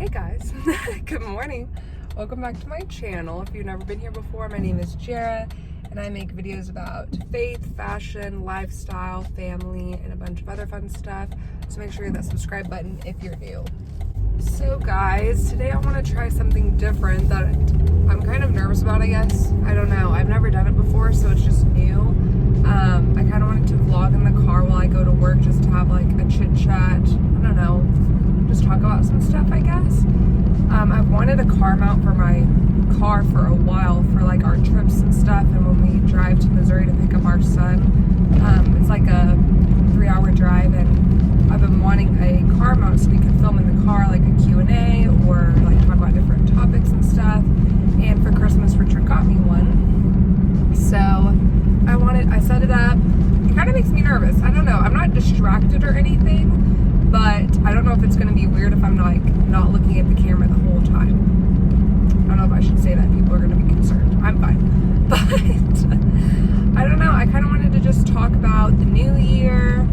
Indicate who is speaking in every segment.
Speaker 1: Hey guys, good morning. Welcome back to my channel. If you've never been here before, my name is Jara and I make videos about faith, fashion, lifestyle, family, and a bunch of other fun stuff. So make sure you hit that subscribe button if you're new. So guys, today I want to try something different that I'm kind of nervous about, I guess. I don't know. I've never done it before, so it's just new. I kind of wanted to vlog in the car while I go to work just to have like a chit chat. I don't know. Just talk about some stuff, I guess. I've wanted a car mount for my car for a while for like our trips and stuff, and when we drive to Missouri to pick up our son. It's like a 3-hour drive, and I've been wanting a car mount so we can film in the car like a Q&A or like talk about different topics and stuff. And for Christmas, Richard got me one. So I set it up. It kind of makes me nervous. I don't know. I'm not distracted or anything, but I don't know if it's going to be weird if I'm like not looking at the camera the whole time. I don't know if I should say that. People are going to be concerned. I'm fine. But I don't know. I kind of wanted to just talk about the new year,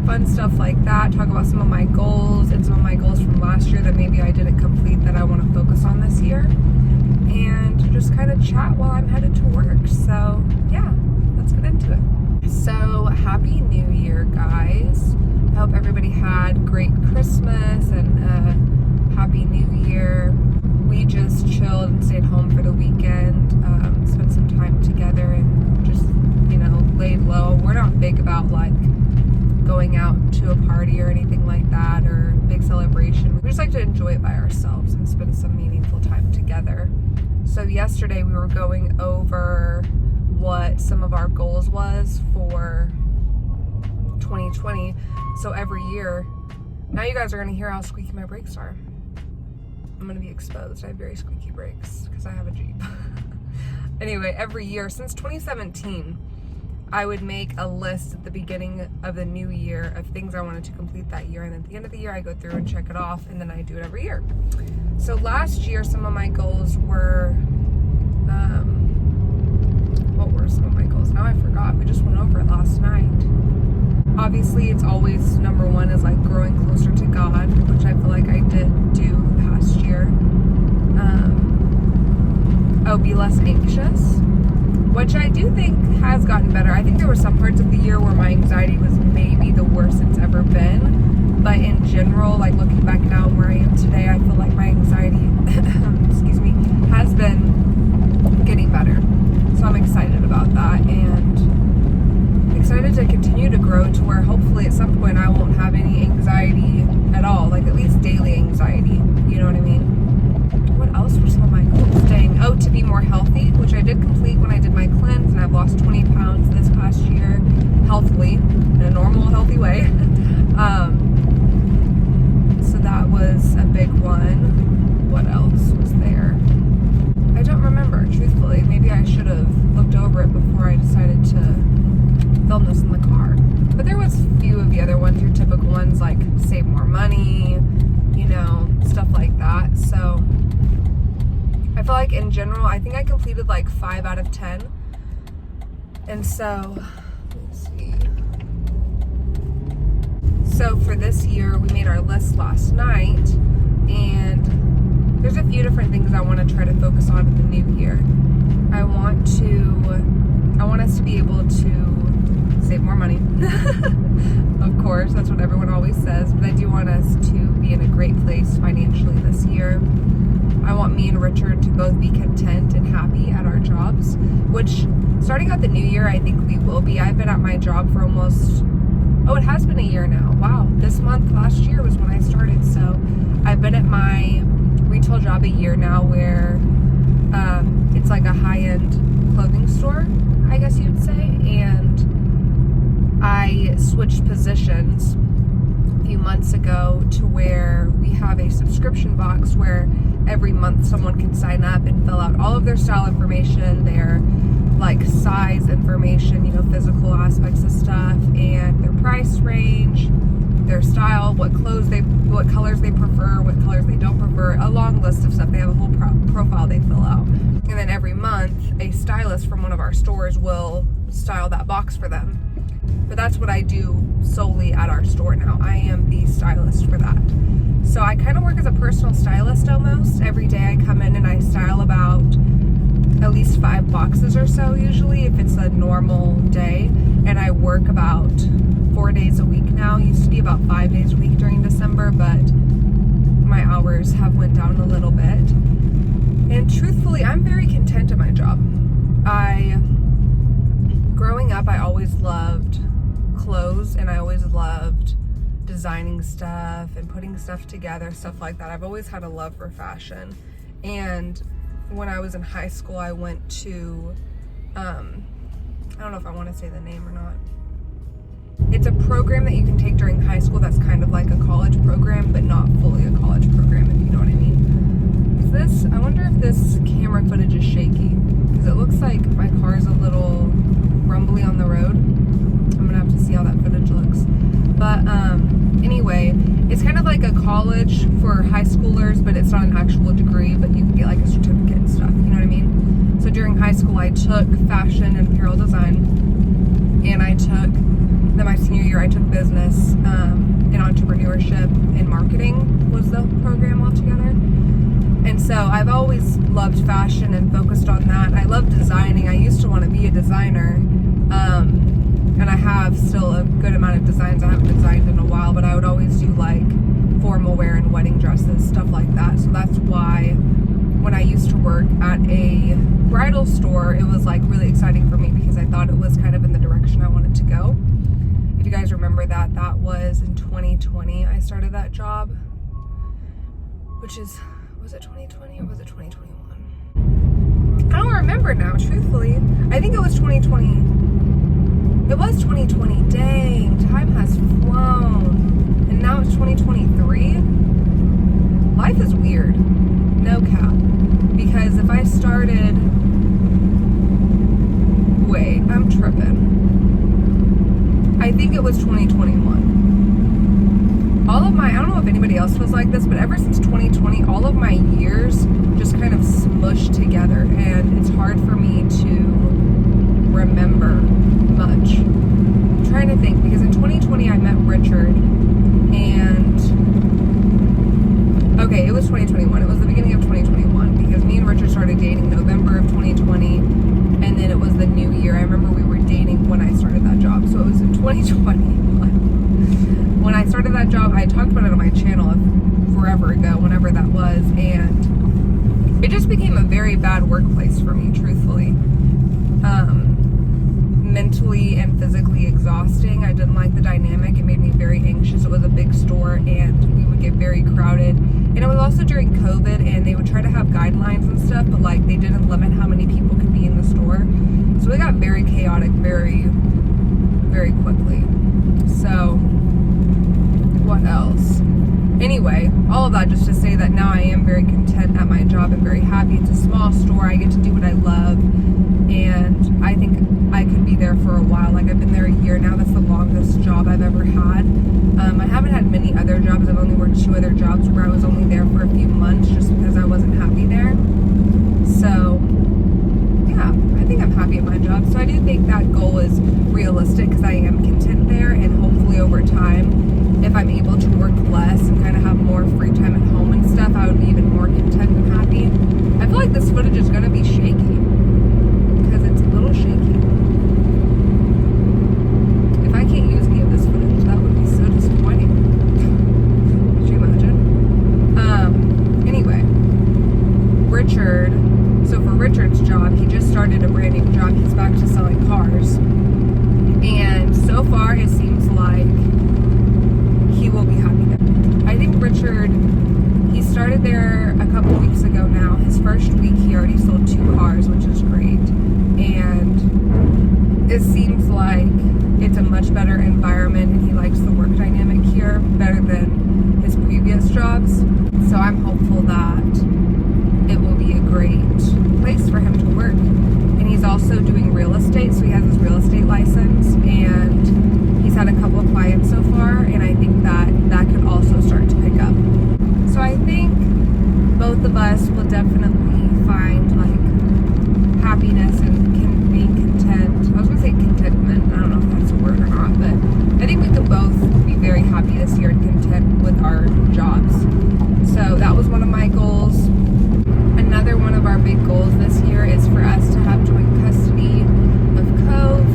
Speaker 1: fun stuff like that, talk about some of my goals and some of my goals from last year that maybe I didn't complete that I want to focus on this year, and just kind of chat while I'm headed to work. So yeah, let's get into it. So happy new year, guys. I hope everybody had great Christmas and happy new year. We just chilled and stayed home for the weekend, spent some time together and just, laid low. We're not big about like going out to a party or anything like that or big celebration. We just like to enjoy it by ourselves and spend some meaningful time together. So yesterday we were going over what some of our goals was for 2020. So every year, now you guys are gonna hear how squeaky my brakes are. I'm gonna be exposed. I have very squeaky brakes because I have a Jeep. Anyway, every year since 2017, I would make a list at the beginning of the new year of things I wanted to complete that year, and at the end of the year I go through and check it off, and then I do it every year. So last year some of my goals were, what were some of my goals? Now I forgot. We just went over it last night. Obviously it's always number one is like growing closer to God, which I feel like I did do the past year. Be less anxious, which I do think has gotten better. I think there were some parts of the year where my anxiety was maybe the worst it's ever been, but in general, like looking back now where I am today, I feel like my anxiety excuse me, has been getting better. So I'm excited about that and excited to continue to grow to where hopefully at some point I won't have any anxiety at all, like at least daily anxiety, you know what I mean? What else were some of my goals? To be more healthy, which I did complete when I did my cleanse, and I've lost 20 pounds this past year, healthily, in a normal, healthy way. So that was a big one. What else was there? I don't remember, truthfully. Maybe I should have looked over it before I decided to film this in the car. But there was a few of the other ones, your typical ones, like save more money, stuff like that. So I feel like in general, I think I completed like 5 out of 10. And so, let's see. So for this year, we made our list last night, and there's a few different things I want to try to focus on in the new year. I want us to be able to save more money. Of course, that's what everyone always says, but I do want us to be in a great place financially this year. I want me and Richard to both be content and happy at our jobs, which starting out the new year, I think we will be. I've been at my job for it has been a year now. Wow. This month, last year was when I started. So I've been at my retail job a year now where it's like a high-end clothing store, I guess you'd say. And I switched positions a few months ago to where we have a subscription box where every month someone can sign up and fill out all of their style information, their like size information, physical aspects of stuff, and their price range, their style, what colors they prefer, what colors they don't prefer, a long list of stuff. They have a whole profile they fill out. And then every month a stylist from one of our stores will style that box for them. But that's what I do solely at our store now. I am the stylist for that. So I kind of work as a personal stylist almost. Every day I come in and I style about at least 5 boxes or so usually if it's a normal day. And I work about 4 days a week now. It used to be about 5 days a week during December, but my hours have went down a little bit. And truthfully, I'm very content at my job. Growing up, I always loved clothes and I always loved designing stuff and putting stuff together, stuff like that. I've always had a love for fashion. And when I was in high school, I went to, I don't know if I want to say the name or not. It's a program that you can take during high school that's kind of like a college program, but not fully a college program, if you know what I mean. I wonder if this camera footage is shaky, because it looks like my car's a little rumbly on the road. I'm gonna have to see how that footage looks. But anyway, it's kind of like a college for high schoolers, but it's not an actual degree, but you can get like a certificate and stuff, you know what I mean? So during high school, I took fashion and apparel design, and then my senior year, I took business and entrepreneurship and marketing was the program altogether. And so I've always loved fashion and focused on that. I love designing. I used to want to be a designer, and I have still a good amount of designs I haven't designed in a while, but I would always do like formal wear and wedding dresses, stuff like that. So that's why when I used to work at a bridal store, it was like really exciting for me because I thought it was kind of in the direction I wanted to go. If you guys remember that was in 2020 I started that job, which is, was it 2020 or was it 2021? I don't remember now, truthfully. I think it was 2020. It was 2020. Dang, time has flown. And now it's 2023. Life is weird. No cap. Because if I started... Wait, I'm tripping. I think it was 2021. I don't know if anybody else was like this, but ever since 2020, all of my years just kind of smushed together, and it's hard for me to remember much. I'm trying to think, because in 2020 I met Richard, and okay, it was 2021. It was the beginning of 2021, because me and Richard started dating November of 2020, and then it was the new year. I remember we were dating when I started that job, so it was in 2021. When I started that job, I talked about it on my channel forever ago, whenever that was, and it just became a very bad workplace for me, truthfully. Mentally and physically exhausting. I didn't like the dynamic. It made me very anxious. It was a big store, and we would get very crowded. And it was also during COVID, and they would try to have guidelines and stuff, but like they didn't limit how many people could be in the store. So it got very chaotic very, very quickly. So what else? Anyway, all of that just to say that now I am very content at my job and very happy. It's a small store. I get to do what I love, and I think I could be there for a while. Like, I've been there a year now. That's the longest job I've ever had. I haven't had many other jobs. I've only worked 2 other jobs where I was only there for a few months just because I wasn't happy there. So yeah, I think I'm happy at my job. So I do think that goal is realistic because I am content there, and hopefully over time, if I'm able to work less and kind of have more free time at home and stuff, I would be even more content and happy. I feel like this footage is going to be shaky because it's a little shaky. If I can't use any of this footage, that would be so disappointing. Could you imagine? Anyway, Richard, so for Richard's job, he just started a brand new job. He's back to selling cars. And so far, it seems like he will be happy there. I think Richard, he started there a couple weeks ago now. His first week, he already sold 2 cars, which is great. And it seems like it's a much better environment, and he likes the work dynamic here better than his previous jobs. So I'm hopeful that it will be a great place for him to work. And he's also doing real estate, so he has his real estate license, and he's had a couple of clients so far, and I think that could also start to pick up. So I think both of us will definitely find like happiness and being content. I was gonna say contentment. I don't know if that's a word or not. happy this year and content with our jobs. So that was one of my goals. Another one of our big goals this year is for us to have joint custody of Cove.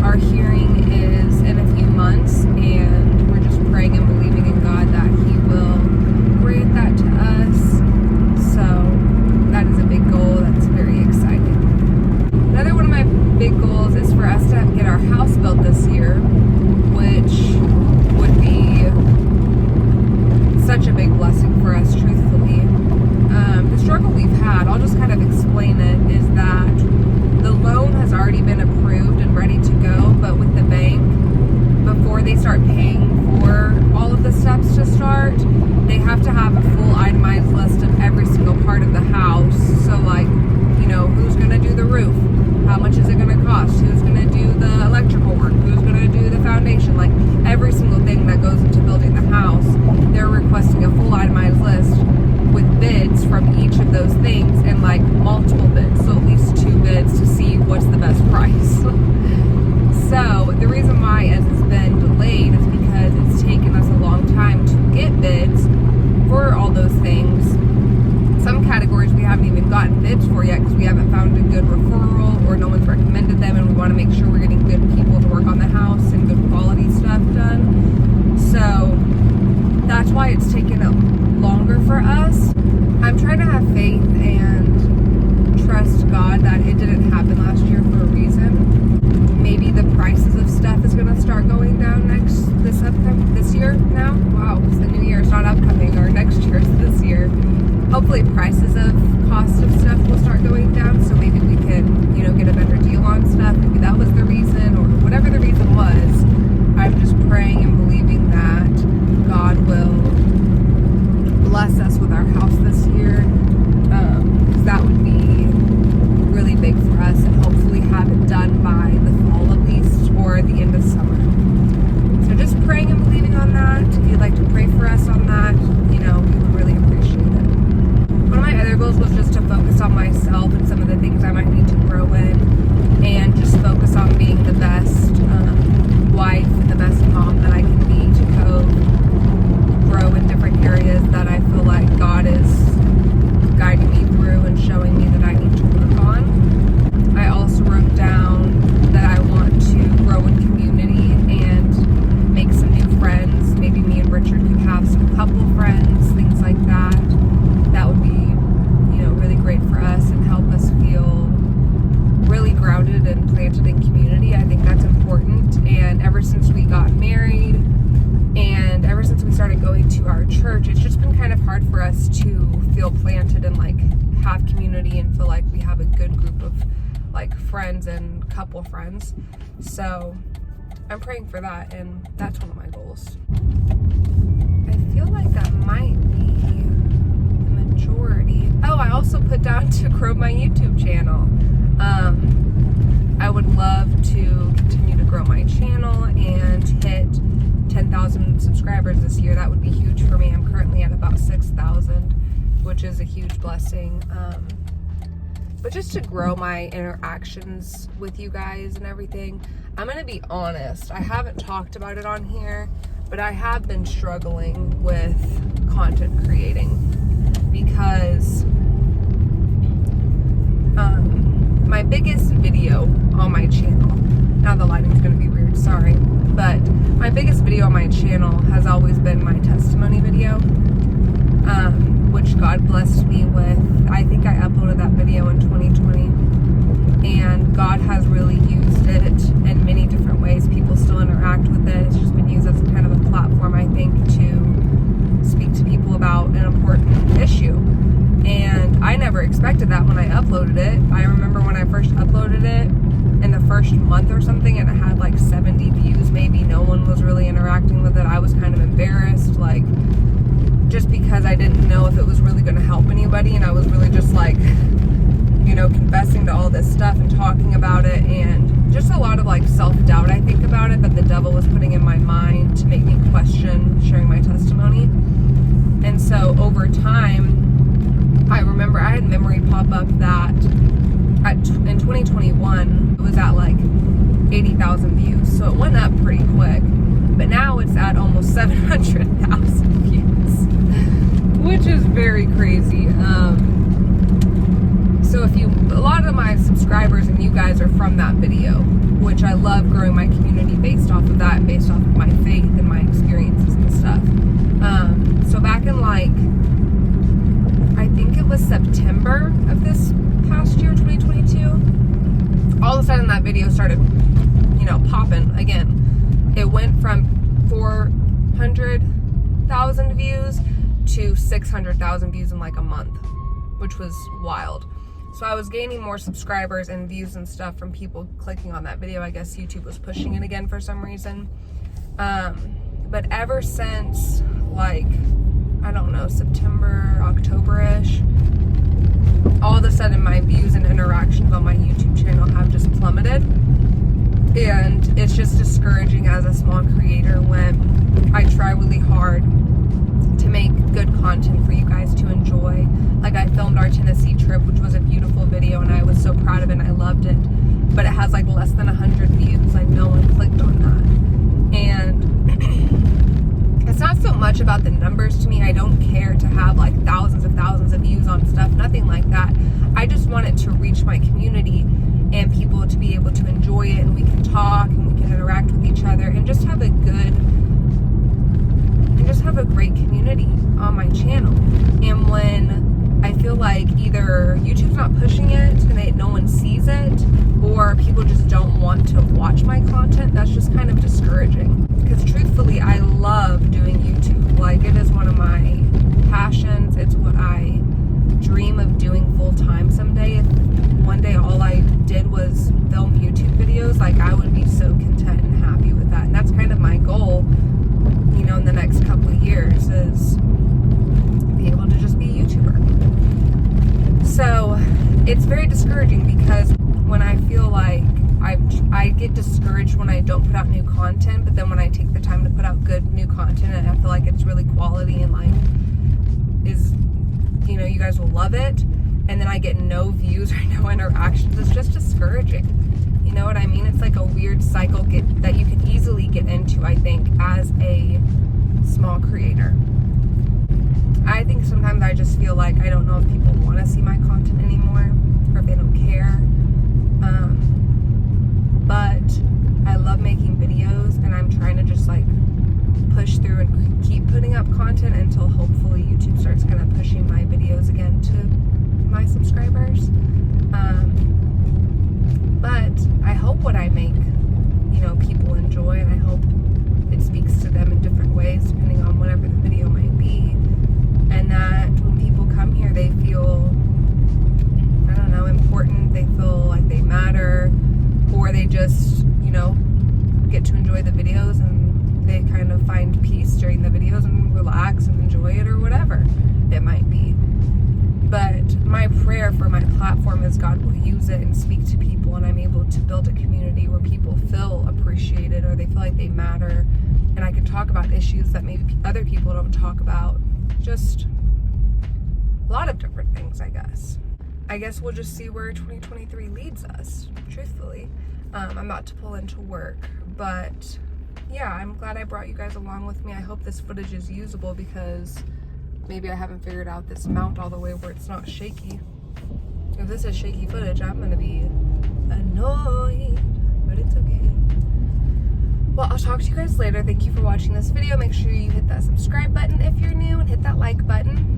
Speaker 1: Our hearing is in a few months, and we're just praying and believing in God that He will grant that to us. So that is a big goal. That's very exciting. Another one of my big goals is for us to get our house built this year, which would be such a big blessing for us, truthfully. The struggle we've had, I'll just kind of explain it, is that the loan has already been approved and ready to go, but with the bank, before they start paying for all of the steps to start, they have to have a full itemized list of every single part of the house. So like, who's going to do the roof? How much is it going to cost? Who's going to do the electrical work? Who's going to do the foundation? Like every single thing that goes into building the house, they're requesting a full itemized list with bids from each of those things, and like multiple bids, so at least 2 bids to see what's the best price. So the reason why it's been delayed is because it's taken us a long time to get bids for all those things. Some categories we haven't even gotten bids for yet because we haven't found a good referral or no one's recommended them, and we want to make sure we're getting good people to work on the house and good quality stuff done. So that's why it's taken longer for us. I'm trying to have faith and trust God that it didn't happen last year for a reason. Maybe the prices of stuff is going to start going down this year now. Wow, it's the new year. It's not upcoming, or next year, it's this year. Hopefully prices of cost of stuff will start going down, so maybe we can, get a better deal on stuff. Maybe that was the reason, or whatever the reason was. I'm just praying and believing that God will bless us with our house this year, because that would be really big for us, and hopefully have it done by the fall at least, or the end of summer. So just praying and believing on that. If you'd like to pray for us on that, we would really appreciate it. One of my other goals was just to focus on myself and some of the things I might need to grow in, and just focus on being the best wife and the best mom that I can be to grow in different areas that I feel like God is guiding me through and showing me that I need to work on. I also wrote down that I want to grow in community and make some new friends. Maybe me and Richard could have some couple friends, things like that. That would be, really great for us and help us feel really grounded and planted in community. I think that's important. And ever since we got married, and ever since we started going to our church, it's just been kind of hard for us to feel planted and like have community and feel like we have a good group of like friends and couple friends. So I'm praying for that, and that's one of my goals. I feel like that might be the majority. Oh, I also put down to grow my YouTube channel. I would love to continue to grow my channel and hit 10,000 subscribers this year. That would be huge for me. I'm currently at about 6,000, which is a huge blessing. But just to grow my interactions with you guys and everything, I'm going to be honest. I haven't talked about it on here, but I have been struggling with content creating because my biggest video on my channel, now the lighting's going to be weird, sorry, but my biggest video on my channel has always been my testimony video, which God blessed me with. I think I uploaded that video in 2020, and God has really used it in many different ways. People still interact with it. It's just been used as kind of a platform, I think, to speak to people about an important issue. And I never expected that when I uploaded it. I remember when I first uploaded it, in the first month or something, and it had like 70 views maybe. No one was really interacting with it. I was kind of embarrassed, like, just because I didn't know if it was really going to help anybody, and I was really just like, confessing to all this stuff and talking about it, and just a lot of like self-doubt, I think, about it, that the devil was putting in my mind to make me question sharing my testimony. And so over time, I remember I had memory pop up that in 2021, it was at like 80,000 views. So it went up pretty quick. but now it's at almost 700,000 views, which is very crazy. So a lot of my subscribers and you guys are from that video, which I love growing my community based off of that, based off of my faith and my experiences and stuff. So back in I think it was September of this past year, 2022, all of a sudden that video started, popping again. It went from 400,000 views to 600,000 views in like a month, which was wild. So I was gaining more subscribers and views and stuff from people clicking on that video. I guess YouTube was pushing it again for some reason. But ever since September, October-ish, all of a sudden my views and interactions on my YouTube channel have just plummeted. And it's just discouraging as a small creator when I try really hard to make good content for you guys to enjoy. Like, I filmed our Tennessee trip, which was a beautiful video, and I was so proud of it and I loved it. But it has like less than 100 views. Like, no one clicked on that. And it's not so much about the numbers to me. I don't care to have like thousands of views on stuff, nothing like that. I just want it to reach my community and people to be able to enjoy it, and we can talk and we can interact with each other and just have a great community on my channel. And when I feel like either YouTube's not pushing it and no one sees it, or people just don't want to watch my content, that's just kind of discouraging. Because truthfully, I love doing YouTube. Like, it is one of my passions. It's what I dream of doing full time someday. If one day all I did was film YouTube videos, like, I would be so content and happy with that. And that's kind of my goal, in the next couple of years, is be able to just be a YouTuber. So it's very discouraging because when I feel like I get discouraged when I don't put out new content, but then when I take the time to put out good new content and I feel like it's really quality and you guys will love it, and then I get no views or no interactions, it's just discouraging. You know what I mean? It's like a weird cycle that you can easily get into, I think, as a small creator. I think sometimes I just feel like I don't know if people want to see my content anymore, or if they don't care. But I love making videos, and I'm trying to just push through and keep putting up content until hopefully YouTube starts kind of pushing my videos again to my subscribers. But I hope what I make, people enjoy, and I hope it speaks to them in different ways depending on whatever the video might be. And that when people come here, they feel, important, they feel like they matter, or they just, get to enjoy the videos and they kind of find peace during the videos and relax and enjoy it, or whatever it might be. But my prayer for my platform is God will use it and speak to people, and I'm able to build a community where people feel appreciated, or they feel like they matter, and I can talk about issues that maybe other people don't talk about. Just a lot of different things, I guess. I guess we'll just see where 2023 leads us, truthfully. I'm about to pull into work, but yeah, I'm glad I brought you guys along with me. I hope this footage is usable, because maybe I haven't figured out this mount all the way where it's not shaky. If this is shaky footage, I'm gonna be annoyed, but it's okay. Well, I'll talk to you guys later. Thank you for watching this video. Make sure you hit that subscribe button if you're new, and hit that like button.